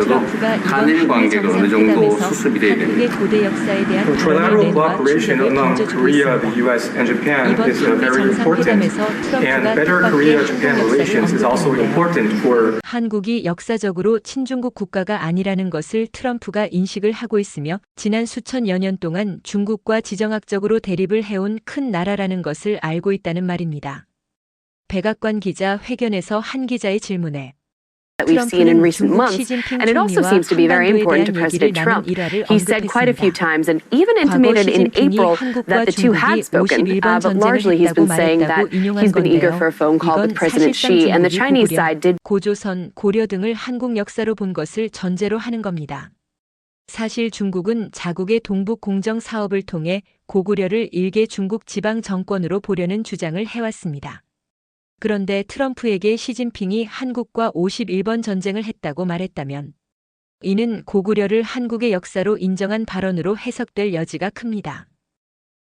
저도 한일 관계가 어느 정도 수습이 돼야 됩니다. 고대 역사에 대한 Trilateral 발언을 cooperation 충격에 among 던져주고 Korea, 있습니다. the U.S., and Japan 이번 is 한미 very important, 정상회담에서 and 트럼프가 better 뜻밖의 Korea-Japan 한국 relations is 역사를 also 언급했는데요. important for 한국이 역사적으로 친중국 국가가 아니라는 것을 트럼프가 인식을 하고 있으며 지난 수천여 년 동안 중국과 지정학적으로 대립을 해온 큰 나라라는 것을 알고 있다는 말입니다. 백악관 기자 회견에서 한 기자의 질문에 that we've seen in 트럼프는 recent 중국 months, 시진핑 and it also 총리와 seems to be very 한반도에 important to 대한 President 얘기를 나눈 Trump. 일화를 He said quite a few 언급했습니다. times and even 과거 intimated in 시진핑이 April 한국과 that the two had 중국이 spoken, 51번 but 전쟁을 largely he's 했다고 been saying 말했다고 that 인용한 he's been eager 건데요. for a phone call with 이건 President 사실상 Xi, and the 중국이 Chinese 고구려, side did 고조선, 고려 등을 한국 역사로 본 것을 전제로 하는 겁니다. 사실 중국은 자국의 동북 공정 사업을 통해 고구려를 일개 중국 지방 정권으로 보려는 주장을 해왔습니다. 그런데 트럼프에게 시진핑이 한국과 51번 전쟁을 했다고 말했다면 이는 고구려를 한국의 역사로 인정한 발언으로 해석될 여지가 큽니다.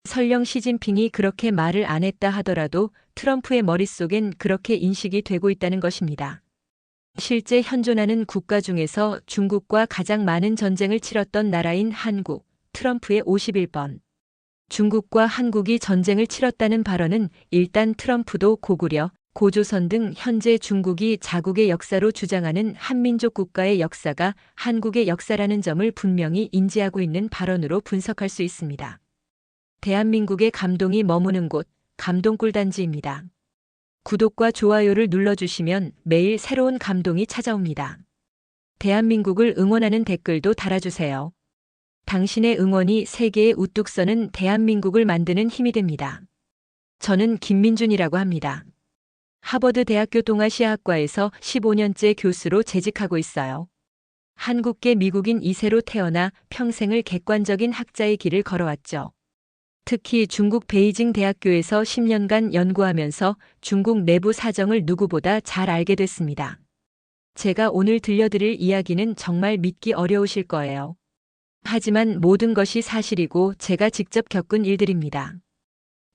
설령 시진핑이 그렇게 말을 안 했다 하더라도 트럼프의 머릿속엔 그렇게 인식이 되고 있다는 것입니다. 실제 현존하는 국가 중에서 중국과 가장 많은 전쟁을 치렀던 나라인 한국, 트럼프의 51번. 중국과 한국이 전쟁을 치렀다는 발언은 일단 트럼프도 고구려, 고조선 등 현재 중국이 자국의 역사로 주장하는 한민족 국가의 역사가 한국의 역사라는 점을 분명히 인지하고 있는 발언으로 분석할 수 있습니다. 대한민국의 감동이 머무는 곳, 감동꿀단지입니다. 구독과 좋아요를 눌러주시면 매일 새로운 감동이 찾아옵니다. 대한민국을 응원하는 댓글도 달아주세요. 당신의 응원이 세계에 우뚝 서는 대한민국을 만드는 힘이 됩니다. 저는 김민준이라고 합니다. 하버드 대학교 동아시아학과에서 15년째 교수로 재직하고 있어요. 한국계 미국인 2세로 태어나 평생을 객관적인 학자의 길을 걸어왔죠. 특히 중국 베이징 대학교에서 10년간 연구하면서 중국 내부 사정을 누구보다 잘 알게 됐습니다. 제가 오늘 들려드릴 이야기는 정말 믿기 어려우실 거예요. 하지만 모든 것이 사실이고 제가 직접 겪은 일들입니다.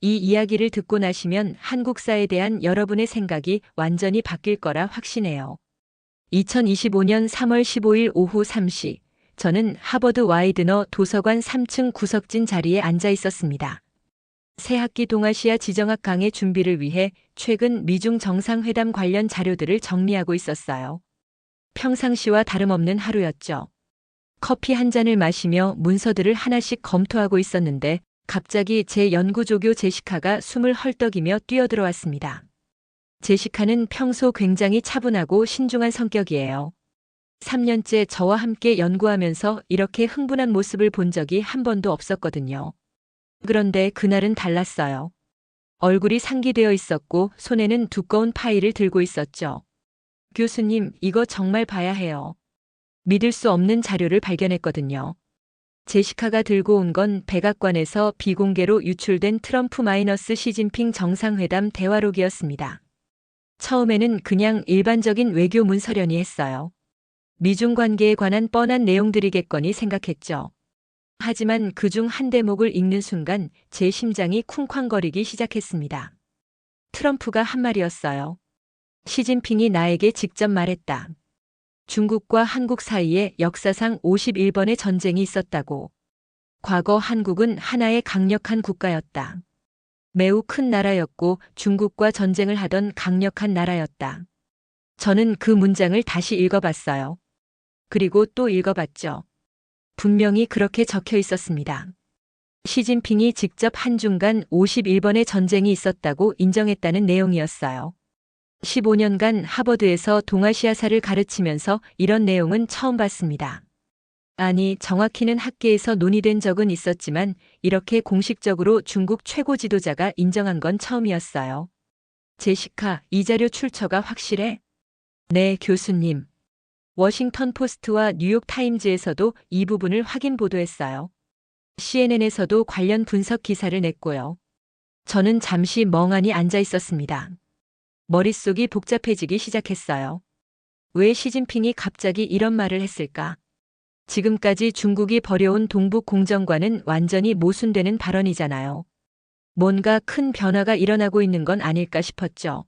이 이야기를 듣고 나시면 한국사에 대한 여러분의 생각이 완전히 바뀔 거라 확신해요. 2025년 3월 15일 오후 3시, 저는 하버드 와이드너 도서관 3층 구석진 자리에 앉아 있었습니다. 새학기 동아시아 지정학 강의 준비를 위해 최근 미중 정상회담 관련 자료들을 정리하고 있었어요. 평상시와 다름없는 하루였죠. 커피 한 잔을 마시며 문서들을 하나씩 검토하고 있었는데 갑자기 제 연구조교 제시카가 숨을 헐떡이며 뛰어들어왔습니다. 제시카는 평소 굉장히 차분하고 신중한 성격이에요. 3년째 저와 함께 연구하면서 이렇게 흥분한 모습을 본 적이 한 번도 없었거든요. 그런데 그날은 달랐어요. 얼굴이 상기되어 있었고 손에는 두꺼운 파일을 들고 있었죠. 교수님, 이거 정말 봐야 해요. 믿을 수 없는 자료를 발견했거든요. 제시카가 들고 온 건 백악관에서 비공개로 유출된 트럼프 시진핑 정상회담 대화록이었습니다. 처음에는 그냥 일반적인 외교 문서련이 했어요. 미중 관계에 관한 뻔한 내용들이겠거니 생각했죠. 하지만 그중 한 대목을 읽는 순간 제 심장이 쿵쾅거리기 시작했습니다. 트럼프가 한 말이었어요. 시진핑이 나에게 직접 말했다. 중국과 한국 사이에 역사상 51번의 전쟁이 있었다고. 과거 한국은 하나의 강력한 국가였다. 매우 큰 나라였고 중국과 전쟁을 하던 강력한 나라였다. 저는 그 문장을 다시 읽어봤어요. 그리고 또 읽어봤죠. 분명히 그렇게 적혀 있었습니다. 시진핑이 직접 한중 간 51번의 전쟁이 있었다고 인정했다는 내용이었어요. 15년간 하버드에서 동아시아사를 가르치면서 이런 내용은 처음 봤습니다. 아니, 정확히는 학계에서 논의된 적은 있었지만 이렇게 공식적으로 중국 최고 지도자가 인정한 건 처음이었어요. 제시카, 이 자료 출처가 확실해? 네, 교수님. 워싱턴 포스트와 뉴욕 타임즈에서도 이 부분을 확인 보도했어요. CNN에서도 관련 분석 기사를 냈고요. 저는 잠시 멍하니 앉아 있었습니다. 머릿속이 복잡해지기 시작했어요. 왜 시진핑이 갑자기 이런 말을 했을까? 지금까지 중국이 벌여온 동북 공정과는 완전히 모순되는 발언이잖아요. 뭔가 큰 변화가 일어나고 있는 건 아닐까 싶었죠.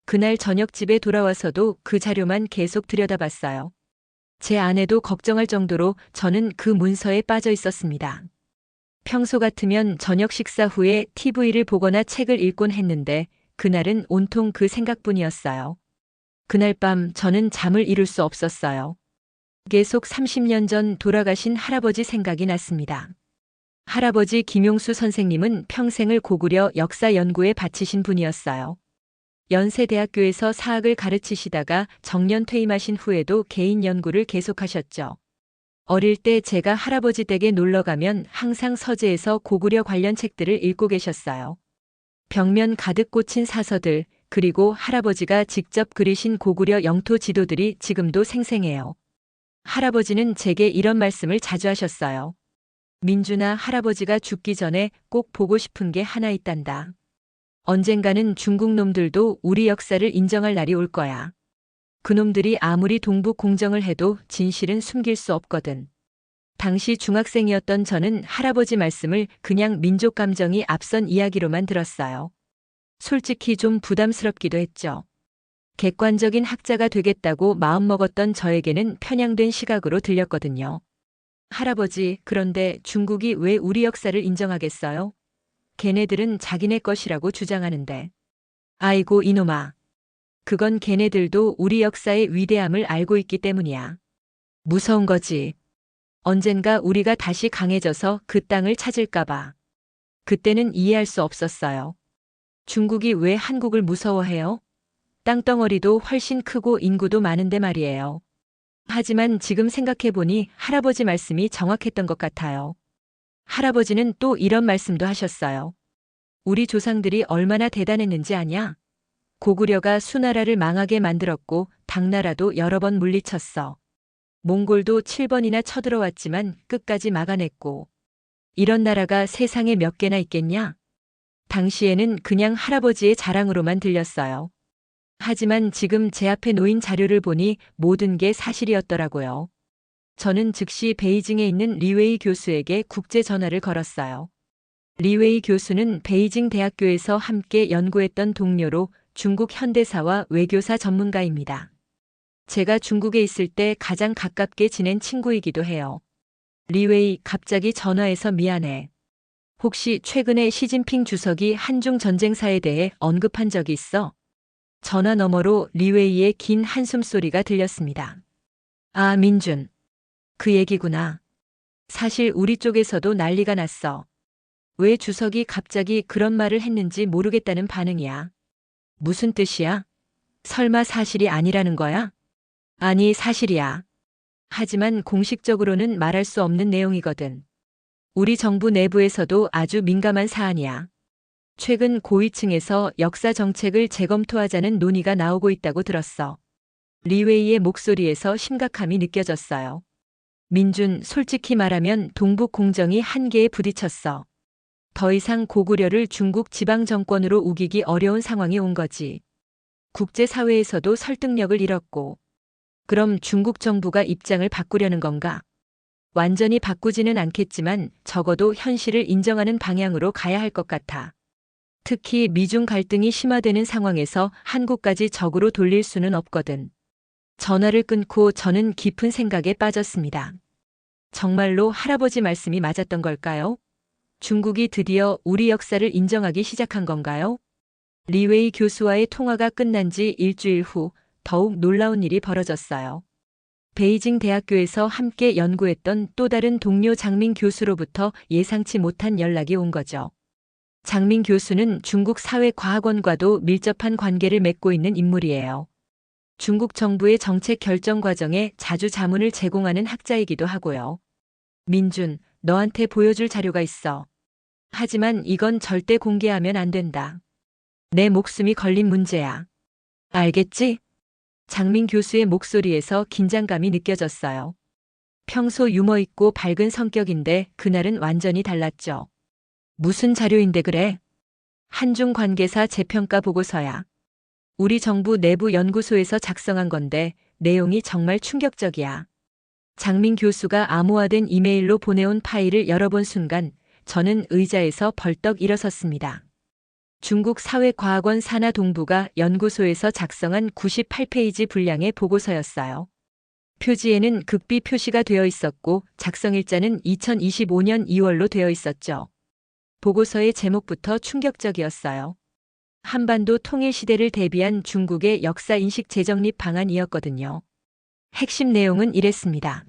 그날 저녁 집에 돌아와서도 그 자료만 계속 들여다봤어요. 제 아내도 걱정할 정도로 저는 그 문서에 빠져 있었습니다. 평소 같으면 저녁 식사 후에 TV를 보거나 책을 읽곤 했는데 그날은 온통 그 생각뿐이었어요. 그날 밤 저는 잠을 이룰 수 없었어요. 계속 30년 전 돌아가신 할아버지 생각이 났습니다. 할아버지 김용수 선생님은 평생을 고구려 역사 연구에 바치신 분이었어요. 연세대학교에서 사학을 가르치시다가 정년 퇴임하신 후에도 개인 연구를 계속하셨죠. 어릴 때 제가 할아버지 댁에 놀러 가면 항상 서재에서 고구려 관련 책들을 읽고 계셨어요. 벽면 가득 꽂힌 사서들, 그리고 할아버지가 직접 그리신 고구려 영토 지도들이 지금도 생생해요. 할아버지는 제게 이런 말씀을 자주 하셨어요. 민준아, 할아버지가 죽기 전에 꼭 보고 싶은 게 하나 있단다. 언젠가는 중국 놈들도 우리 역사를 인정할 날이 올 거야. 그놈들이 아무리 동북 공정을 해도 진실은 숨길 수 없거든. 당시 중학생이었던 저는 할아버지 말씀을 그냥 민족 감정이 앞선 이야기로만 들었어요. 솔직히 좀 부담스럽기도 했죠. 객관적인 학자가 되겠다고 마음먹었던 저에게는 편향된 시각으로 들렸거든요. 할아버지, 그런데 중국이 왜 우리 역사를 인정하겠어요? 걔네들은 자기네 것이라고 주장하는데. 아이고 이놈아. 그건 걔네들도 우리 역사의 위대함을 알고 있기 때문이야. 무서운 거지. 언젠가 우리가 다시 강해져서 그 땅을 찾을까봐. 그때는 이해할 수 없었어요. 중국이 왜 한국을 무서워해요? 땅덩어리도 훨씬 크고 인구도 많은데 말이에요. 하지만 지금 생각해보니 할아버지 말씀이 정확했던 것 같아요. 할아버지는 또 이런 말씀도 하셨어요. 우리 조상들이 얼마나 대단했는지 아냐? 고구려가 수나라를 망하게 만들었고 당나라도 여러 번 물리쳤어. 몽골도 7번이나 쳐들어왔지만 끝까지 막아냈고. 이런 나라가 세상에 몇 개나 있겠냐? 당시에는 그냥 할아버지의 자랑으로만 들렸어요. 하지만 지금 제 앞에 놓인 자료를 보니 모든 게 사실이었더라고요. 저는 즉시 베이징에 있는 리웨이 교수에게 국제 전화를 걸었어요. 리웨이 교수는 베이징 대학교에서 함께 연구했던 동료로 중국 현대사와 외교사 전문가입니다. 제가 중국에 있을 때 가장 가깝게 지낸 친구이기도 해요. 리웨이, 갑자기 전화해서 미안해. 혹시 최근에 시진핑 주석이 한중 전쟁사에 대해 언급한 적이 있어? 전화 너머로 리웨이의 긴 한숨소리가 들렸습니다. 아, 민준. 그 얘기구나. 사실 우리 쪽에서도 난리가 났어. 왜 주석이 갑자기 그런 말을 했는지 모르겠다는 반응이야. 무슨 뜻이야? 설마 사실이 아니라는 거야? 아니, 사실이야. 하지만 공식적으로는 말할 수 없는 내용이거든. 우리 정부 내부에서도 아주 민감한 사안이야. 최근 고위층에서 역사 정책을 재검토하자는 논의가 나오고 있다고 들었어. 리웨이의 목소리에서 심각함이 느껴졌어요. 민준, 솔직히 말하면 동북 공정이 한계에 부딪혔어. 더 이상 고구려를 중국 지방 정권으로 우기기 어려운 상황이 온 거지. 국제사회에서도 설득력을 잃었고. 그럼 중국 정부가 입장을 바꾸려는 건가? 완전히 바꾸지는 않겠지만 적어도 현실을 인정하는 방향으로 가야 할 것 같아. 특히 미중 갈등이 심화되는 상황에서 한국까지 적으로 돌릴 수는 없거든. 전화를 끊고 저는 깊은 생각에 빠졌습니다. 정말로 할아버지 말씀이 맞았던 걸까요? 중국이 드디어 우리 역사를 인정하기 시작한 건가요? 리웨이 교수와의 통화가 끝난 지 일주일 후 더욱 놀라운 일이 벌어졌어요. 베이징 대학교에서 함께 연구했던 또 다른 동료 장민 교수로부터 예상치 못한 연락이 온 거죠. 장민 교수는 중국 사회과학원과도 밀접한 관계를 맺고 있는 인물이에요. 중국 정부의 정책 결정 과정에 자주 자문을 제공하는 학자이기도 하고요. 민준, 너한테 보여줄 자료가 있어. 하지만 이건 절대 공개하면 안 된다. 내 목숨이 걸린 문제야. 알겠지? 장민 교수의 목소리에서 긴장감이 느껴졌어요. 평소 유머 있고 밝은 성격인데 그날은 완전히 달랐죠. 무슨 자료인데 그래? 한중 관계사 재평가 보고서야. 우리 정부 내부 연구소에서 작성한 건데 내용이 정말 충격적이야. 장민 교수가 암호화된 이메일로 보내온 파일을 열어본 순간 저는 의자에서 벌떡 일어섰습니다. 중국 사회과학원 산하 동부가 연구소에서 작성한 98페이지 분량의 보고서였어요. 표지에는 극비 표시가 되어 있었고 작성일자는 2025년 2월로 되어 있었죠. 보고서의 제목부터 충격적이었어요. 한반도 통일 시대를 대비한 중국의 역사 인식 재정립 방안이었거든요. 핵심 내용은 이랬습니다.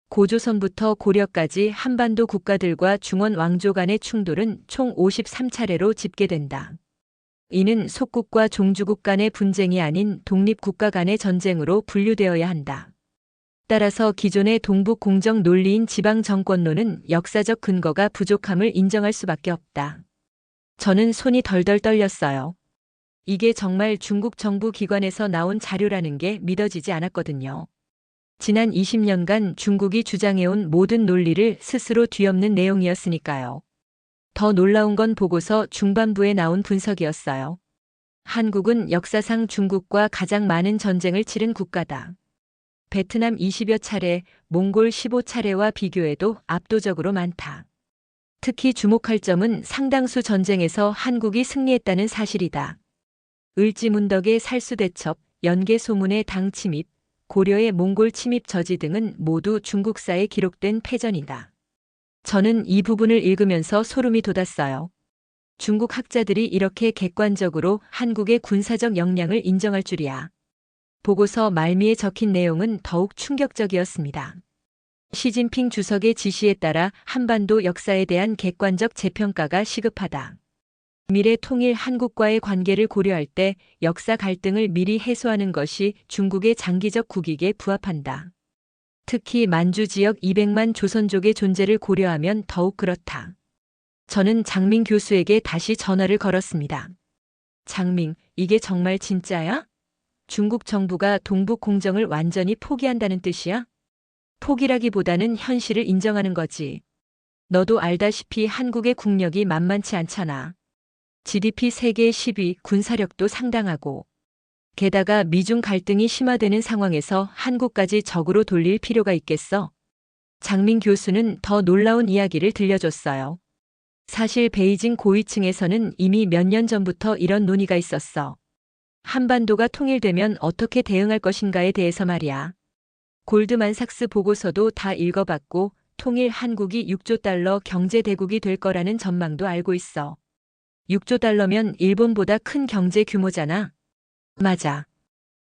고조선부터 고려까지 한반도 국가들과 중원 왕조 간의 충돌은 총 53차례로 집계된다. 이는 속국과 종주국 간의 분쟁이 아닌 독립국가 간의 전쟁으로 분류되어야 한다. 따라서 기존의 동북 공정 논리인 지방 정권론은 역사적 근거가 부족함을 인정할 수밖에 없다. 저는 손이 덜덜 떨렸어요. 이게 정말 중국 정부 기관에서 나온 자료라는 게 믿어지지 않았거든요. 지난 20년간 중국이 주장해온 모든 논리를 스스로 뒤엎는 내용이었으니까요. 더 놀라운 건 보고서 중반부에 나온 분석이었어요. 한국은 역사상 중국과 가장 많은 전쟁을 치른 국가다. 베트남 20여 차례, 몽골 15차례와 비교해도 압도적으로 많다. 특히 주목할 점은 상당수 전쟁에서 한국이 승리했다는 사실이다. 을지문덕의 살수대첩, 연개소문의 당 침입, 고려의 몽골 침입 저지 등은 모두 중국사에 기록된 패전이다. 저는 이 부분을 읽으면서 소름이 돋았어요. 중국 학자들이 이렇게 객관적으로 한국의 군사적 역량을 인정할 줄이야. 보고서 말미에 적힌 내용은 더욱 충격적이었습니다. 시진핑 주석의 지시에 따라 한반도 역사에 대한 객관적 재평가가 시급하다. 미래 통일 한국과의 관계를 고려할 때 역사 갈등을 미리 해소하는 것이 중국의 장기적 국익에 부합한다. 특히 만주 지역 200만 조선족의 존재를 고려하면 더욱 그렇다. 저는 장민 교수에게 다시 전화를 걸었습니다. 장민, 이게 정말 진짜야? 중국 정부가 동북 공정을 완전히 포기한다는 뜻이야? 포기라기보다는 현실을 인정하는 거지. 너도 알다시피 한국의 국력이 만만치 않잖아. GDP 세계 10위, 군사력도 상당하고. 게다가 미중 갈등이 심화되는 상황에서 한국까지 적으로 돌릴 필요가 있겠어? 장민 교수는 더 놀라운 이야기를 들려줬어요. 사실 베이징 고위층에서는 이미 몇 년 전부터 이런 논의가 있었어. 한반도가 통일되면 어떻게 대응할 것인가에 대해서 말이야. 골드만삭스 보고서도 다 읽어봤고 통일 한국이 6조 달러 경제 대국이 될 거라는 전망도 알고 있어. 6조 달러면 일본보다 큰 경제 규모잖아. 맞아.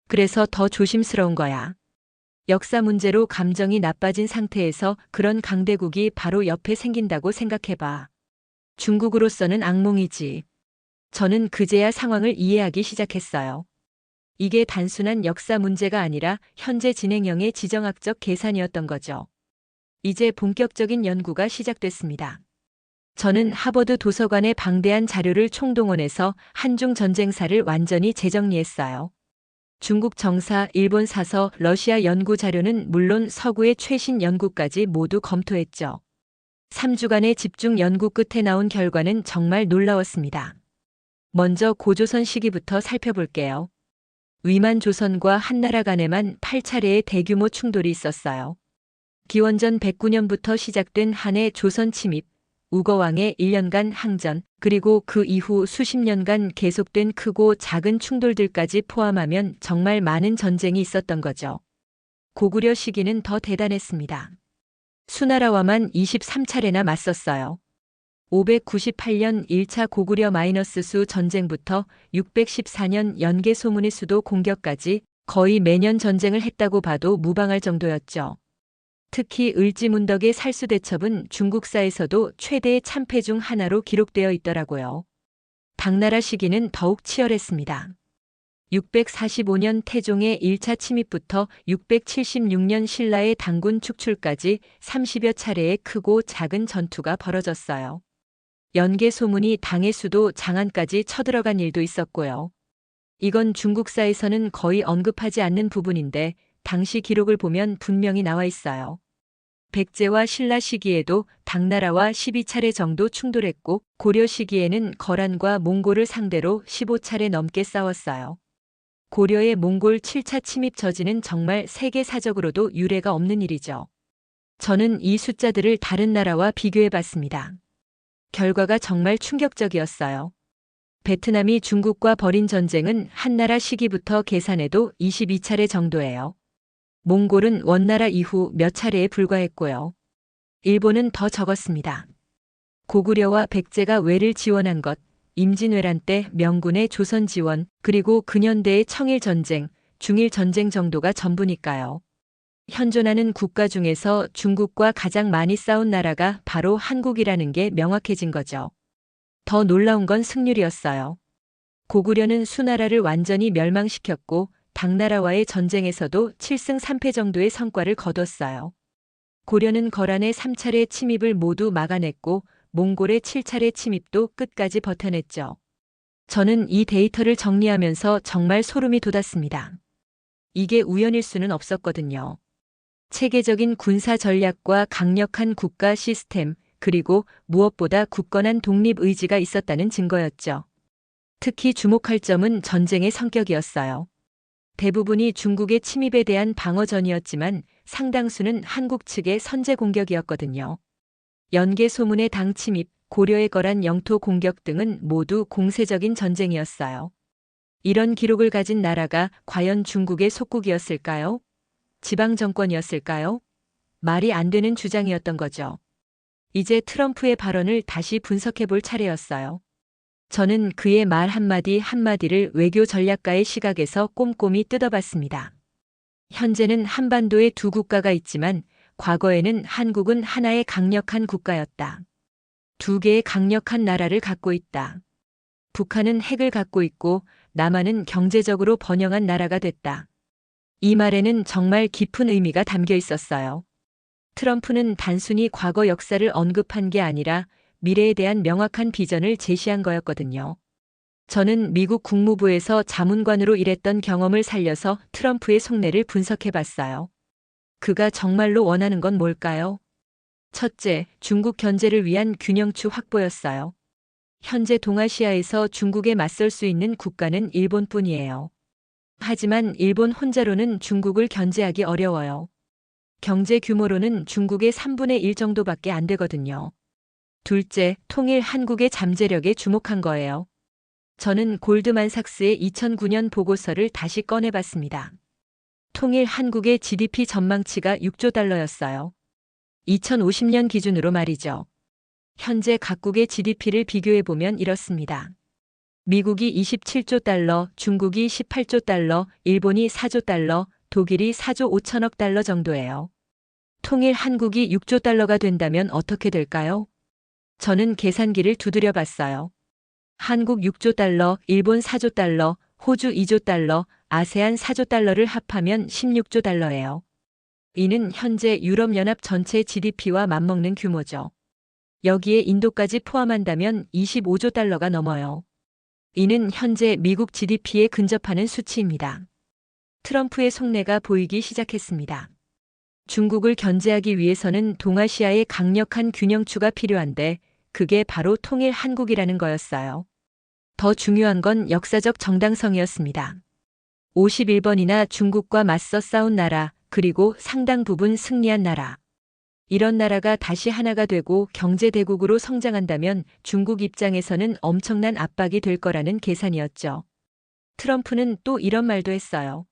그래서 더 조심스러운 거야. 역사 문제로 감정이 나빠진 상태에서 그런 강대국이 바로 옆에 생긴다고 생각해봐. 중국으로서는 악몽이지. 저는 그제야 상황을 이해하기 시작했어요. 이게 단순한 역사 문제가 아니라 현재 진행형의 지정학적 계산이었던 거죠. 이제 본격적인 연구가 시작됐습니다. 저는 하버드 도서관의 방대한 자료를 총동원해서 한중 전쟁사를 완전히 재정리했어요. 중국 정사, 일본 사서, 러시아 연구 자료는 물론 서구의 최신 연구까지 모두 검토했죠. 3주간의 집중 연구 끝에 나온 결과는 정말 놀라웠습니다. 먼저 고조선 시기부터 살펴볼게요. 위만 조선과 한나라 간에만 8차례의 대규모 충돌이 있었어요. 기원전 109년부터 시작된 한해 조선 침입, 우거왕의 1년간 항전, 그리고 그 이후 수십 년간 계속된 크고 작은 충돌들까지 포함하면 정말 많은 전쟁이 있었던 거죠. 고구려 시기는 더 대단했습니다. 수나라와만 23차례나 맞섰어요. 598년 1차 고구려 -수 전쟁부터 614년 연개소문의 수도 공격까지 거의 매년 전쟁을 했다고 봐도 무방할 정도였죠. 특히 을지문덕의 살수대첩은 중국사에서도 최대의 참패 중 하나로 기록되어 있더라고요. 당나라 시기는 더욱 치열했습니다. 645년 태종의 1차 침입부터 676년 신라의 당군 축출까지 30여 차례의 크고 작은 전투가 벌어졌어요. 연개소문이 당의 수도 장안까지 쳐들어간 일도 있었고요. 이건 중국사에서는 거의 언급하지 않는 부분인데 당시 기록을 보면 분명히 나와 있어요. 백제와 신라 시기에도 당나라와 12차례 정도 충돌했고 고려 시기에는 거란과 몽골을 상대로 15차례 넘게 싸웠어요. 고려의 몽골 7차 침입 저지는 정말 세계사적으로도 유례가 없는 일이죠. 저는 이 숫자들을 다른 나라와 비교해 봤습니다. 결과가 정말 충격적이었어요. 베트남이 중국과 벌인 전쟁은 한나라 시기부터 계산해도 22차례 정도예요. 몽골은 원나라 이후 몇 차례에 불과했고요. 일본은 더 적었습니다. 고구려와 백제가 외를 지원한 것, 임진왜란 때 명군의 조선 지원, 그리고 근현대의 청일전쟁, 중일전쟁 정도가 전부니까요. 현존하는 국가 중에서 중국과 가장 많이 싸운 나라가 바로 한국이라는 게 명확해진 거죠. 더 놀라운 건 승률이었어요. 고구려는 수나라를 완전히 멸망시켰고 당나라와의 전쟁에서도 7승 3패 정도의 성과를 거뒀어요. 고려는 거란의 3차례 침입을 모두 막아냈고 몽골의 7차례 침입도 끝까지 버텨냈죠. 저는 이 데이터를 정리하면서 정말 소름이 돋았습니다. 이게 우연일 수는 없었거든요. 체계적인 군사 전략과 강력한 국가 시스템, 그리고 무엇보다 굳건한 독립 의지가 있었다는 증거였죠. 특히 주목할 점은 전쟁의 성격이었어요. 대부분이 중국의 침입에 대한 방어전이었지만 상당수는 한국 측의 선제 공격이었거든요. 연개 소문의 당 침입, 고려의 거란 영토 공격 등은 모두 공세적인 전쟁이었어요. 이런 기록을 가진 나라가 과연 중국의 속국이었을까요? 지방 정권이었을까요? 말이 안 되는 주장이었던 거죠. 이제 트럼프의 발언을 다시 분석해 볼 차례였어요. 저는 그의 말 한마디 한마디를 외교 전략가의 시각에서 꼼꼼히 뜯어봤습니다. 현재는 한반도에 두 국가가 있지만 과거에는 한국은 하나의 강력한 국가였다. 두 개의 강력한 나라를 갖고 있다. 북한은 핵을 갖고 있고 남한은 경제적으로 번영한 나라가 됐다. 이 말에는 정말 깊은 의미가 담겨 있었어요. 트럼프는 단순히 과거 역사를 언급한 게 아니라 미래에 대한 명확한 비전을 제시한 거였거든요. 저는 미국 국무부에서 자문관으로 일했던 경험을 살려서 트럼프의 속내를 분석해 봤어요. 그가 정말로 원하는 건 뭘까요? 첫째, 중국 견제를 위한 균형추 확보였어요. 현재 동아시아에서 중국에 맞설 수 있는 국가는 일본뿐이에요. 하지만 일본 혼자로는 중국을 견제하기 어려워요. 경제 규모로는 중국의 3분의 1 정도밖에 안 되거든요. 둘째, 통일 한국의 잠재력에 주목한 거예요. 저는 골드만삭스의 2009년 보고서를 다시 꺼내봤습니다. 통일 한국의 GDP 전망치가 6조 달러였어요. 2050년 기준으로 말이죠. 현재 각국의 GDP를 비교해보면 이렇습니다. 미국이 27조 달러, 중국이 18조 달러, 일본이 4조 달러, 독일이 4조 5천억 달러 정도예요. 통일 한국이 6조 달러가 된다면 어떻게 될까요? 저는 계산기를 두드려 봤어요. 한국 6조 달러, 일본 4조 달러, 호주 2조 달러, 아세안 4조 달러를 합하면 16조 달러예요. 이는 현재 유럽연합 전체 GDP와 맞먹는 규모죠. 여기에 인도까지 포함한다면 25조 달러가 넘어요. 이는 현재 미국 GDP에 근접하는 수치입니다. 트럼프의 속내가 보이기 시작했습니다. 중국을 견제하기 위해서는 동아시아의 강력한 균형추가 필요한데 그게 바로 통일 한국이라는 거였어요. 더 중요한 건 역사적 정당성이었습니다. 51번이나 중국과 맞서 싸운 나라, 그리고 상당 부분 승리한 나라. 이런 나라가 다시 하나가 되고 경제대국으로 성장한다면 중국 입장에서는 엄청난 압박이 될 거라는 계산이었죠. 트럼프는 또 이런 말도 했어요.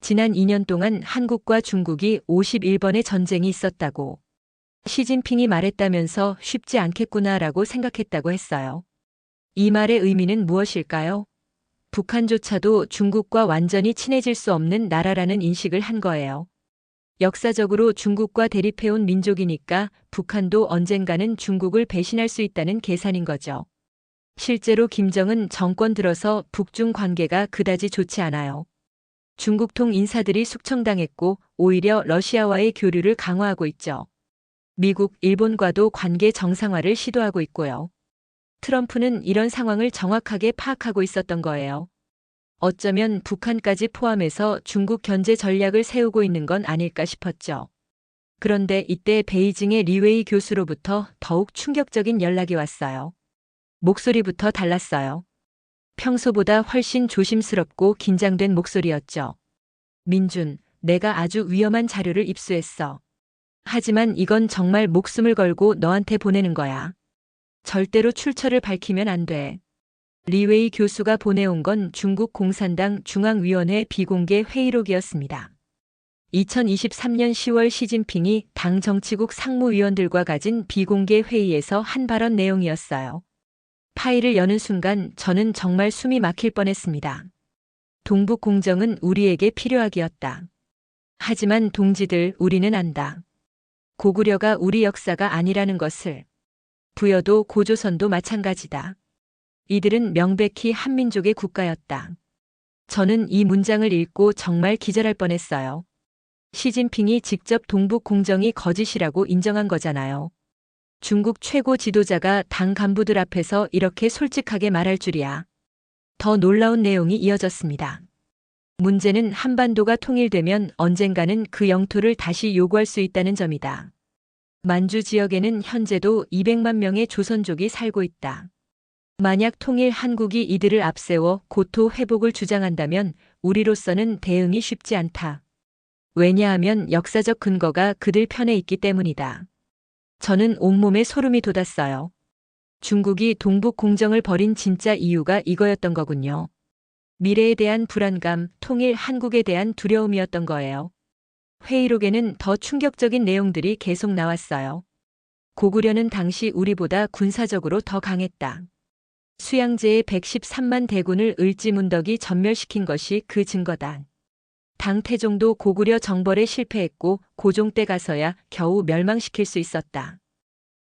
지난 2년 동안 한국과 중국이 51번의 전쟁이 있었다고. 시진핑이 말했다면서 쉽지 않겠구나라고 생각했다고 했어요. 이 말의 의미는 무엇일까요? 북한조차도 중국과 완전히 친해질 수 없는 나라라는 인식을 한 거예요. 역사적으로 중국과 대립해온 민족이니까 북한도 언젠가는 중국을 배신할 수 있다는 계산인 거죠. 실제로 김정은 정권 들어서 북중 관계가 그다지 좋지 않아요. 중국통 인사들이 숙청당했고 오히려 러시아와의 교류를 강화하고 있죠. 미국, 일본과도 관계 정상화를 시도하고 있고요. 트럼프는 이런 상황을 정확하게 파악하고 있었던 거예요. 어쩌면 북한까지 포함해서 중국 견제 전략을 세우고 있는 건 아닐까 싶었죠. 그런데 이때 베이징의 리웨이 교수로부터 더욱 충격적인 연락이 왔어요. 목소리부터 달랐어요. 평소보다 훨씬 조심스럽고 긴장된 목소리였죠. 민준, 내가 아주 위험한 자료를 입수했어. 하지만 이건 정말 목숨을 걸고 너한테 보내는 거야. 절대로 출처를 밝히면 안 돼. 리웨이 교수가 보내온 건 중국 공산당 중앙위원회 비공개 회의록이었습니다. 2023년 10월 시진핑이 당 정치국 상무위원들과 가진 비공개 회의에서 한 발언 내용이었어요. 파일을 여는 순간 저는 정말 숨이 막힐 뻔했습니다. 동북 공정은 우리에게 필요하기였다. 하지만 동지들, 우리는 안다. 고구려가 우리 역사가 아니라는 것을. 부여도 고조선도 마찬가지다. 이들은 명백히 한민족의 국가였다. 저는 이 문장을 읽고 정말 기절할 뻔했어요. 시진핑이 직접 동북 공정이 거짓이라고 인정한 거잖아요. 중국 최고 지도자가 당 간부들 앞에서 이렇게 솔직하게 말할 줄이야. 더 놀라운 내용이 이어졌습니다. 문제는 한반도가 통일되면 언젠가는 그 영토를 다시 요구할 수 있다는 점이다. 만주 지역에는 현재도 200만 명의 조선족이 살고 있다. 만약 통일 한국이 이들을 앞세워 고토 회복을 주장한다면 우리로서는 대응이 쉽지 않다. 왜냐하면 역사적 근거가 그들 편에 있기 때문이다. 저는 온몸에 소름이 돋았어요. 중국이 동북 공정을 벌인 진짜 이유가 이거였던 거군요. 미래에 대한 불안감, 통일 한국에 대한 두려움이었던 거예요. 회의록에는 더 충격적인 내용들이 계속 나왔어요. 고구려는 당시 우리보다 군사적으로 더 강했다. 수양제의 113만 대군을 을지문덕이 전멸시킨 것이 그 증거다. 당 태종도 고구려 정벌에 실패했고 고종 때 가서야 겨우 멸망시킬 수 있었다.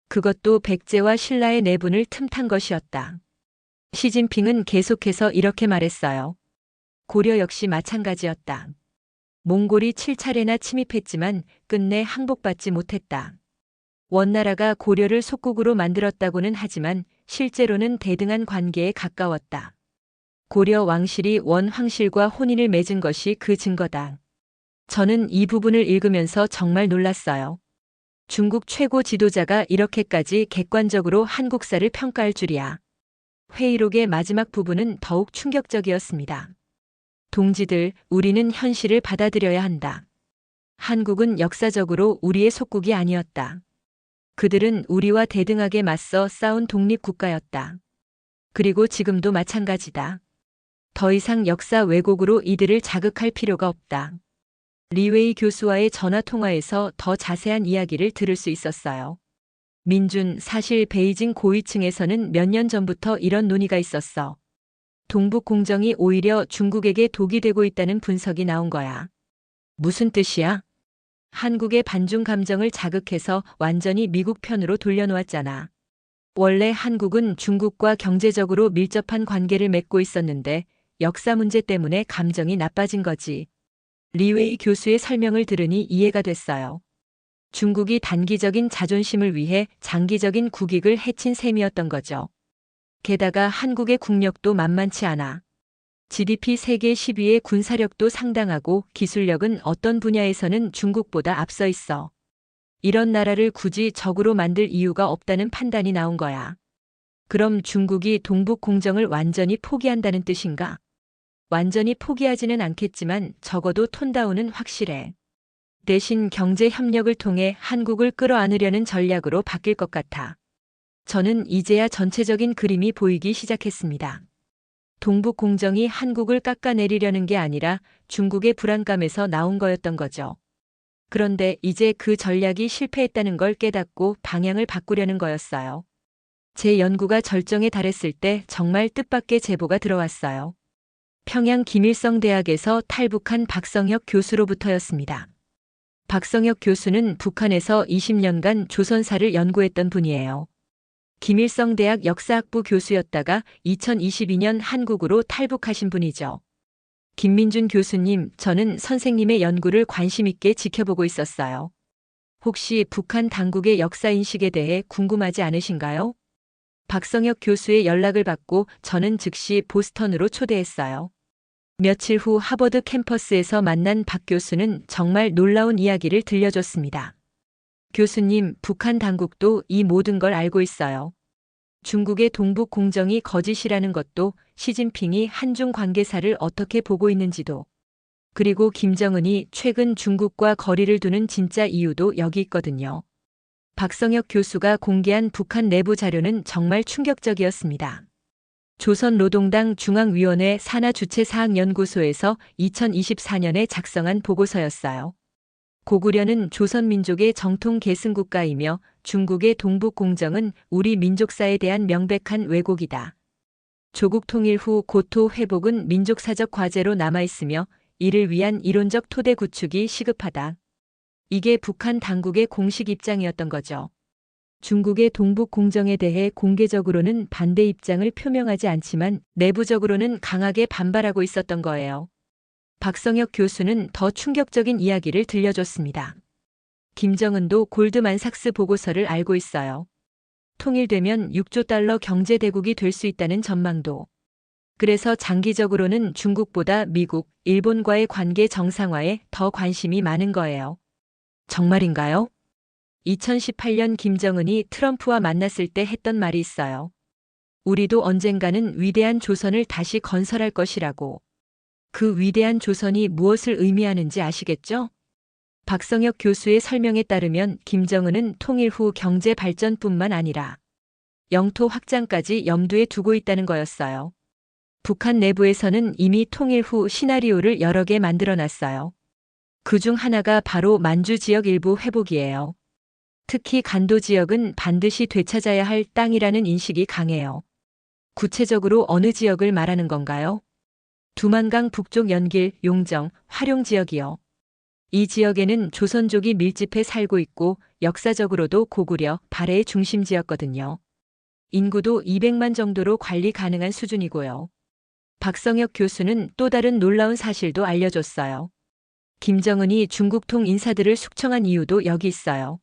그것도 백제와 신라의 내분을 틈탄 것이었다. 시진핑은 계속해서 이렇게 말했어요. 고려 역시 마찬가지였다. 몽골이 7차례나 침입했지만 끝내 항복받지 못했다. 원나라가 고려를 속국으로 만들었다고는 하지만 실제로는 대등한 관계에 가까웠다. 고려 왕실이 원황실과 혼인을 맺은 것이 그 증거다. 저는 이 부분을 읽으면서 정말 놀랐어요. 중국 최고 지도자가 이렇게까지 객관적으로 한국사를 평가할 줄이야. 회의록의 마지막 부분은 더욱 충격적이었습니다. 동지들, 우리는 현실을 받아들여야 한다. 한국은 역사적으로 우리의 속국이 아니었다. 그들은 우리와 대등하게 맞서 싸운 독립국가였다. 그리고 지금도 마찬가지다. 더 이상 역사 왜곡으로 이들을 자극할 필요가 없다. 리웨이 교수와의 전화통화에서 더 자세한 이야기를 들을 수 있었어요. 민준, 사실 베이징 고위층에서는 몇 년 전부터 이런 논의가 있었어. 동북 공정이 오히려 중국에게 독이 되고 있다는 분석이 나온 거야. 무슨 뜻이야? 한국의 반중 감정을 자극해서 완전히 미국 편으로 돌려놓았잖아. 원래 한국은 중국과 경제적으로 밀접한 관계를 맺고 있었는데 역사 문제 때문에 감정이 나빠진 거지. 리웨이 교수의 설명을 들으니 이해가 됐어요. 중국이 단기적인 자존심을 위해 장기적인 국익을 해친 셈이었던 거죠. 게다가 한국의 국력도 만만치 않아. GDP 세계 10위의 군사력도 상당하고 기술력은 어떤 분야에서는 중국보다 앞서 있어. 이런 나라를 굳이 적으로 만들 이유가 없다는 판단이 나온 거야. 그럼 중국이 동북 공정을 완전히 포기한다는 뜻인가? 완전히 포기하지는 않겠지만 적어도 톤다운은 확실해. 대신 경제 협력을 통해 한국을 끌어안으려는 전략으로 바뀔 것 같아. 저는 이제야 전체적인 그림이 보이기 시작했습니다. 동북 공정이 한국을 깎아내리려는 게 아니라 중국의 불안감에서 나온 거였던 거죠. 그런데 이제 그 전략이 실패했다는 걸 깨닫고 방향을 바꾸려는 거였어요. 제 연구가 절정에 달했을 때 정말 뜻밖의 제보가 들어왔어요. 평양 김일성대학에서 탈북한 박성혁 교수로부터였습니다. 박성혁 교수는 북한에서 20년간 조선사를 연구했던 분이에요. 김일성대학 역사학부 교수였다가 2022년 한국으로 탈북하신 분이죠. 김민준 교수님, 저는 선생님의 연구를 관심 있게 지켜보고 있었어요. 혹시 북한 당국의 역사인식에 대해 궁금하지 않으신가요? 박성혁 교수의 연락을 받고 저는 즉시 보스턴으로 초대했어요. 며칠 후 하버드 캠퍼스에서 만난 박 교수는 정말 놀라운 이야기를 들려줬습니다. 교수님, 북한 당국도 이 모든 걸 알고 있어요. 중국의 동북 공정이 거짓이라는 것도, 시진핑이 한중 관계사를 어떻게 보고 있는지도, 그리고 김정은이 최근 중국과 거리를 두는 진짜 이유도 여기 있거든요. 박성혁 교수가 공개한 북한 내부 자료는 정말 충격적이었습니다. 조선노동당 중앙위원회 산하주체사학연구소에서 2024년에 작성한 보고서였어요. 고구려는 조선민족의 정통 계승국가이며 중국의 동북공정은 우리 민족사에 대한 명백한 왜곡이다. 조국 통일 후 고토 회복은 민족사적 과제로 남아있으며 이를 위한 이론적 토대 구축이 시급하다. 이게 북한 당국의 공식 입장이었던 거죠. 중국의 동북공정에 대해 공개적으로는 반대 입장을 표명하지 않지만 내부적으로는 강하게 반발하고 있었던 거예요. 박성혁 교수는 더 충격적인 이야기를 들려줬습니다. 김정은도 골드만삭스 보고서를 알고 있어요. 통일되면 6조 달러 경제대국이 될 수 있다는 전망도. 그래서 장기적으로는 중국보다 미국, 일본과의 관계 정상화에 더 관심이 많은 거예요. 정말인가요? 2018년 김정은이 트럼프와 만났을 때 했던 말이 있어요. 우리도 언젠가는 위대한 조선을 다시 건설할 것이라고. 그 위대한 조선이 무엇을 의미하는지 아시겠죠? 박성혁 교수의 설명에 따르면 김정은은 통일 후 경제 발전뿐만 아니라 영토 확장까지 염두에 두고 있다는 거였어요. 북한 내부에서는 이미 통일 후 시나리오를 여러 개 만들어놨어요. 그중 하나가 바로 만주 지역 일부 회복이에요. 특히 간도 지역은 반드시 되찾아야 할 땅이라는 인식이 강해요. 구체적으로 어느 지역을 말하는 건가요? 두만강 북쪽 연길, 용정, 화룡 지역이요. 이 지역에는 조선족이 밀집해 살고 있고 역사적으로도 고구려, 발해의 중심지였거든요. 인구도 200만 정도로 관리 가능한 수준이고요. 박성혁 교수는 또 다른 놀라운 사실도 알려줬어요. 김정은이 중국통 인사들을 숙청한 이유도 여기 있어요.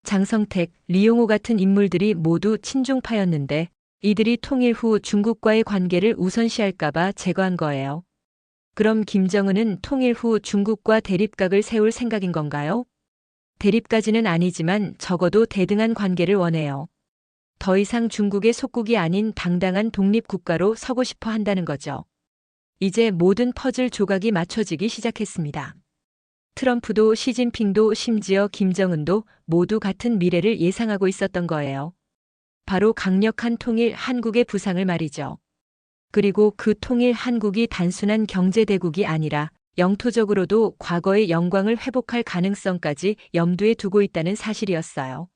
장성택, 리용호 같은 인물들이 모두 친중파였는데 이들이 통일 후 중국과의 관계를 우선시할까봐 제거한 거예요. 그럼 김정은은 통일 후 중국과 대립각을 세울 생각인 건가요? 대립까지는 아니지만 적어도 대등한 관계를 원해요. 더 이상 중국의 속국이 아닌 당당한 독립국가로 서고 싶어 한다는 거죠. 이제 모든 퍼즐 조각이 맞춰지기 시작했습니다. 트럼프도 시진핑도 심지어 김정은도 모두 같은 미래를 예상하고 있었던 거예요. 바로 강력한 통일 한국의 부상을 말이죠. 그리고 그 통일 한국이 단순한 경제대국이 아니라 영토적으로도 과거의 영광을 회복할 가능성까지 염두에 두고 있다는 사실이었어요.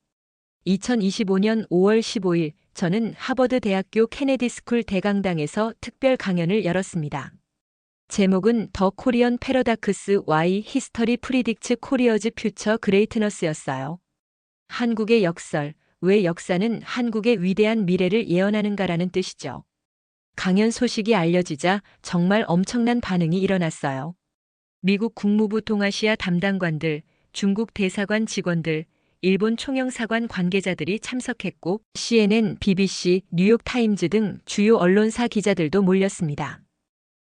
2025년 5월 15일 저는 하버드 대학교 케네디 스쿨 대강당에서 특별 강연을 열었습니다. 제목은 더 코리언 패러닥스 Why History Predicts Korea's Future Greatness였어요. 한국의 역설, 왜 역사는 한국의 위대한 미래를 예언하는가라는 뜻이죠. 강연 소식이 알려지자 정말 엄청난 반응이 일어났어요. 미국 국무부 동아시아 담당관들, 중국 대사관 직원들, 일본 총영사관 관계자들이 참석했고 CNN, BBC, 뉴욕타임즈 등 주요 언론사 기자들도 몰렸습니다.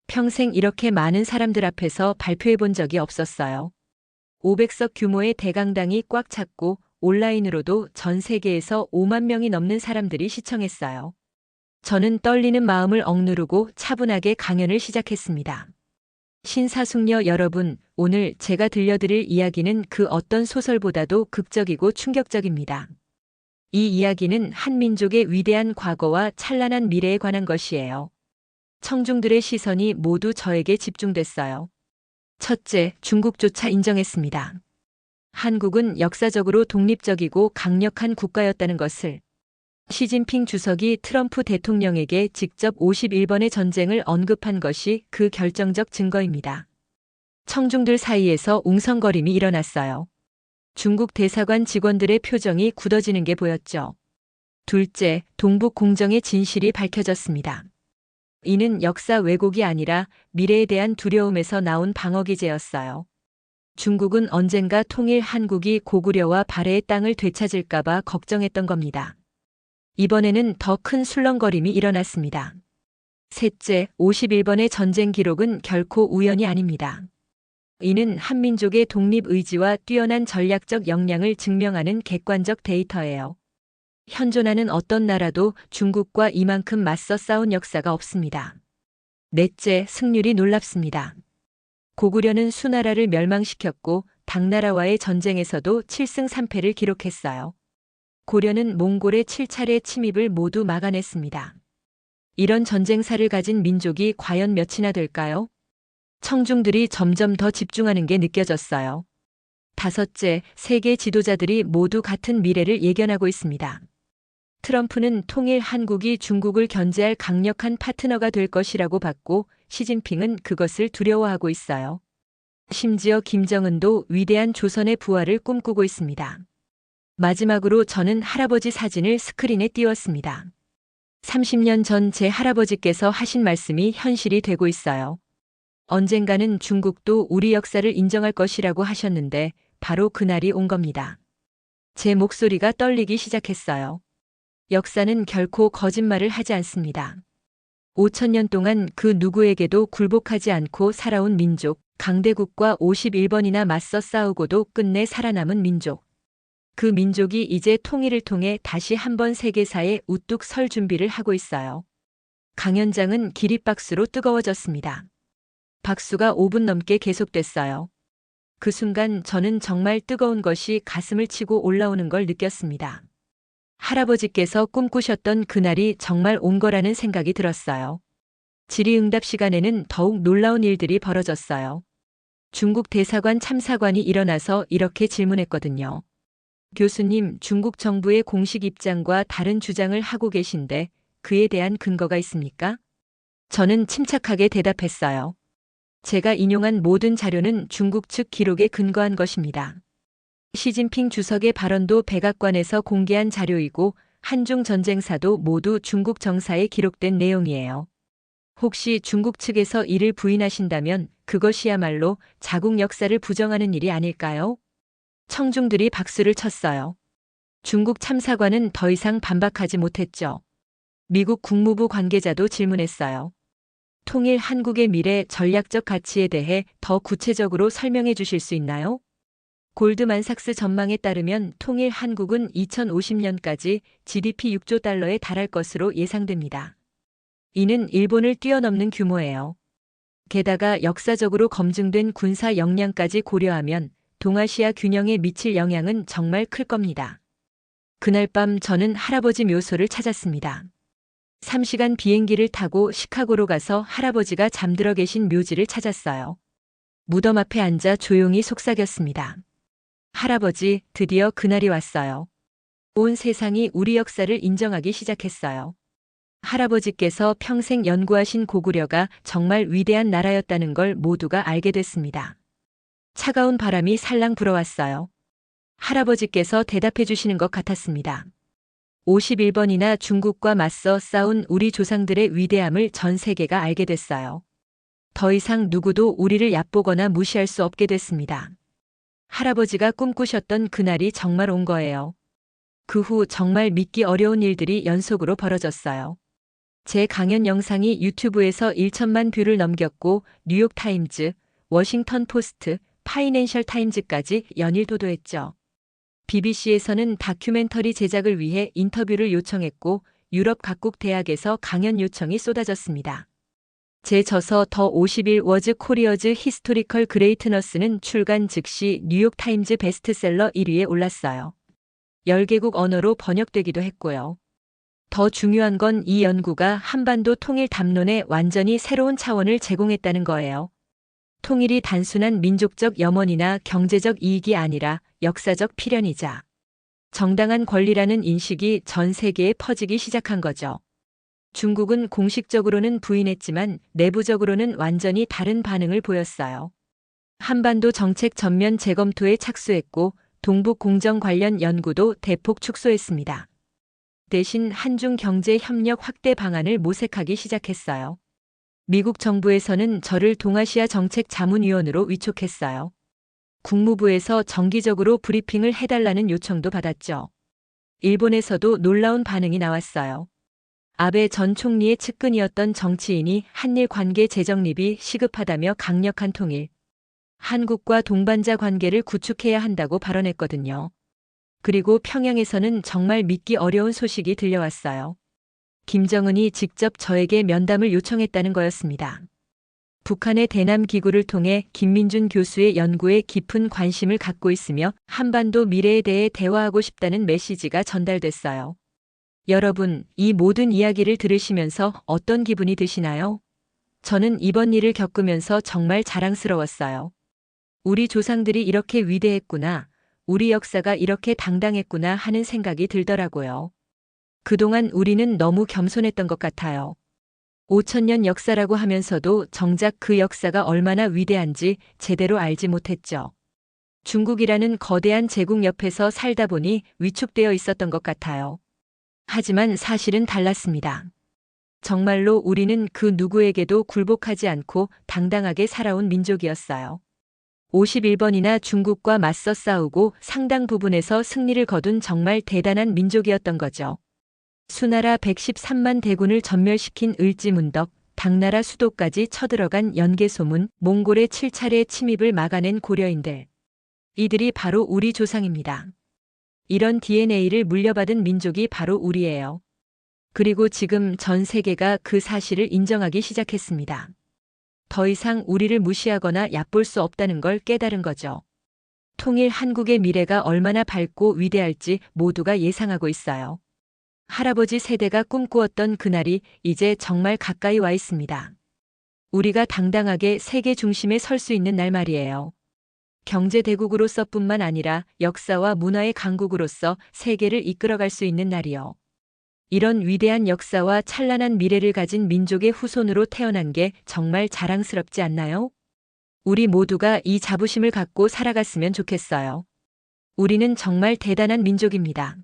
평생 이렇게 많은 사람들 앞에서 발표해 본 적이 없었어요. 500석 규모의 대강당이 꽉 찼고 온라인으로도 전 세계에서 5만 명이 넘는 사람들이 시청했어요. 저는 떨리는 마음을 억누르고 차분하게 강연을 시작했습니다. 신사숙녀 여러분, 오늘 제가 들려드릴 이야기는 그 어떤 소설보다도 극적이고 충격적입니다. 이 이야기는 한 민족의 위대한 과거와 찬란한 미래에 관한 것이에요. 청중들의 시선이 모두 저에게 집중됐어요. 첫째, 중국조차 인정했습니다. 한국은 역사적으로 독립적이고 강력한 국가였다는 것을. 시진핑 주석이 트럼프 대통령에게 직접 51번의 전쟁을 언급한 것이 그 결정적 증거입니다. 청중들 사이에서 웅성거림이 일어났어요. 중국 대사관 직원들의 표정이 굳어지는 게 보였죠. 둘째, 동북 공정의 진실이 밝혀졌습니다. 이는 역사 왜곡이 아니라 미래에 대한 두려움에서 나온 방어기제였어요. 중국은 언젠가 통일 한국이 고구려와 발해의 땅을 되찾을까봐 걱정했던 겁니다. 이번에는 더 큰 술렁거림이 일어났습니다. 셋째, 51번의 전쟁 기록은 결코 우연이 아닙니다. 이는 한민족의 독립의지와 뛰어난 전략적 역량을 증명하는 객관적 데이터예요. 현존하는 어떤 나라도 중국과 이만큼 맞서 싸운 역사가 없습니다. 넷째, 승률이 놀랍습니다. 고구려는 수나라를 멸망시켰고 당나라와의 전쟁에서도 7승 3패를 기록했어요. 고려는 몽골의 7차례 침입을 모두 막아냈습니다. 이런 전쟁사를 가진 민족이 과연 몇이나 될까요? 청중들이 점점 더 집중하는 게 느껴졌어요. 5째, 세계 지도자들이 모두 같은 미래를 예견하고 있습니다. 트럼프는 통일 한국이 중국을 견제할 강력한 파트너가 될 것이라고 봤고, 시진핑은 그것을 두려워하고 있어요. 심지어 김정은도 위대한 조선의 부활을 꿈꾸고 있습니다. 마지막으로 저는 할아버지 사진을 스크린에 띄웠습니다. 30년 전 제 할아버지께서 하신 말씀이 현실이 되고 있어요. 언젠가는 중국도 우리 역사를 인정할 것이라고 하셨는데 바로 그날이 온 겁니다. 제 목소리가 떨리기 시작했어요. 역사는 결코 거짓말을 하지 않습니다. 5천년 동안 그 누구에게도 굴복하지 않고 살아온 민족, 강대국과 51번이나 맞서 싸우고도 끝내 살아남은 민족. 그 민족이 이제 통일을 통해 다시 한번 세계사에 우뚝 설 준비를 하고 있어요. 강연장은 기립박수로 뜨거워졌습니다. 박수가 5분 넘게 계속됐어요. 그 순간 저는 정말 뜨거운 것이 가슴을 치고 올라오는 걸 느꼈습니다. 할아버지께서 꿈꾸셨던 그날이 정말 온 거라는 생각이 들었어요. 질의응답 시간에는 더욱 놀라운 일들이 벌어졌어요. 중국 대사관 참사관이 일어나서 이렇게 질문했거든요. 교수님, 중국 정부의 공식 입장과 다른 주장을 하고 계신데 그에 대한 근거가 있습니까? 저는 침착하게 대답했어요. 제가 인용한 모든 자료는 중국 측 기록에 근거한 것입니다. 시진핑 주석의 발언도 백악관에서 공개한 자료이고 한중 전쟁사도 모두 중국 정사에 기록된 내용이에요. 혹시 중국 측에서 이를 부인하신다면 그것이야말로 자국 역사를 부정하는 일이 아닐까요? 청중들이 박수를 쳤어요. 중국 참사관은 더 이상 반박하지 못했죠. 미국 국무부 관계자도 질문했어요. 통일 한국의 미래 전략적 가치에 대해 더 구체적으로 설명해 주실 수 있나요? 골드만삭스 전망에 따르면 통일 한국은 2050년까지 GDP 6조 달러에 달할 것으로 예상됩니다. 이는 일본을 뛰어넘는 규모예요. 게다가 역사적으로 검증된 군사 역량까지 고려하면 동아시아 균형에 미칠 영향은 정말 클 겁니다. 그날 밤 저는 할아버지 묘소를 찾았습니다. 3시간 비행기를 타고 시카고로 가서 할아버지가 잠들어 계신 묘지를 찾았어요. 무덤 앞에 앉아 조용히 속삭였습니다. 할아버지, 드디어 그날이 왔어요. 온 세상이 우리 역사를 인정하기 시작했어요. 할아버지께서 평생 연구하신 고구려가 정말 위대한 나라였다는 걸 모두가 알게 됐습니다. 차가운 바람이 살랑 불어왔어요. 할아버지께서 대답해 주시는 것 같았습니다. 51번이나 중국과 맞서 싸운 우리 조상들의 위대함을 전 세계가 알게 됐어요. 더 이상 누구도 우리를 얕보거나 무시할 수 없게 됐습니다. 할아버지가 꿈꾸셨던 그날이 정말 온 거예요. 그 후 정말 믿기 어려운 일들이 연속으로 벌어졌어요. 제 강연 영상이 유튜브에서 1천만 뷰를 넘겼고 뉴욕타임즈, 워싱턴 포스트, 파이낸셜 타임즈까지 연일 도도했죠. BBC에서는 다큐멘터리 제작을 위해 인터뷰를 요청했고 유럽 각국 대학에서 강연 요청이 쏟아졌습니다. 제 저서 더 51 워즈 코리어즈 히스토리컬 그레이트너스는 출간 즉시 뉴욕타임즈 베스트셀러 1위에 올랐어요. 10개국 언어로 번역되기도 했고요. 더 중요한 건 이 연구가 한반도 통일 담론에 완전히 새로운 차원을 제공했다는 거예요. 통일이 단순한 민족적 염원이나 경제적 이익이 아니라 역사적 필연이자 정당한 권리라는 인식이 전 세계에 퍼지기 시작한 거죠. 중국은 공식적으로는 부인했지만 내부적으로는 완전히 다른 반응을 보였어요. 한반도 정책 전면 재검토에 착수했고 동북 공정 관련 연구도 대폭 축소했습니다. 대신 한중 경제 협력 확대 방안을 모색하기 시작했어요. 미국 정부에서는 저를 동아시아 정책 자문위원으로 위촉했어요. 국무부에서 정기적으로 브리핑을 해달라는 요청도 받았죠. 일본에서도 놀라운 반응이 나왔어요. 아베 전 총리의 측근이었던 정치인이 한일 관계 재정립이 시급하다며 강력한 통일, 한국과 동반자 관계를 구축해야 한다고 발언했거든요. 그리고 평양에서는 정말 믿기 어려운 소식이 들려왔어요. 김정은이 직접 저에게 면담을 요청했다는 거였습니다. 북한의 대남 기구를 통해 김민준 교수의 연구에 깊은 관심을 갖고 있으며 한반도 미래에 대해 대화하고 싶다는 메시지가 전달됐어요. 여러분, 이 모든 이야기를 들으시면서 어떤 기분이 드시나요? 저는 이번 일을 겪으면서 정말 자랑스러웠어요. 우리 조상들이 이렇게 위대했구나, 우리 역사가 이렇게 당당했구나 하는 생각이 들더라고요. 그동안 우리는 너무 겸손했던 것 같아요. 5천년 역사라고 하면서도 정작 그 역사가 얼마나 위대한지 제대로 알지 못했죠. 중국이라는 거대한 제국 옆에서 살다 보니 위축되어 있었던 것 같아요. 하지만 사실은 달랐습니다. 정말로 우리는 그 누구에게도 굴복하지 않고 당당하게 살아온 민족이었어요. 51번이나 중국과 맞서 싸우고 상당 부분에서 승리를 거둔 정말 대단한 민족이었던 거죠. 수나라 113만 대군을 전멸시킨 을지문덕, 당나라 수도까지 쳐들어간 연개소문, 몽골의 7차례 침입을 막아낸 고려인들. 이들이 바로 우리 조상입니다. 이런 DNA를 물려받은 민족이 바로 우리예요. 그리고 지금 전 세계가 그 사실을 인정하기 시작했습니다. 더 이상 우리를 무시하거나 얕볼 수 없다는 걸 깨달은 거죠. 통일 한국의 미래가 얼마나 밝고 위대할지 모두가 예상하고 있어요. 할아버지 세대가 꿈꾸었던 그날이 이제 정말 가까이 와 있습니다. 우리가 당당하게 세계 중심에 설 수 있는 날 말이에요. 경제 대국으로서뿐만 아니라 역사와 문화의 강국으로서 세계를 이끌어갈 수 있는 날이요. 이런 위대한 역사와 찬란한 미래를 가진 민족의 후손으로 태어난 게 정말 자랑스럽지 않나요? 우리 모두가 이 자부심을 갖고 살아갔으면 좋겠어요. 우리는 정말 대단한 민족입니다.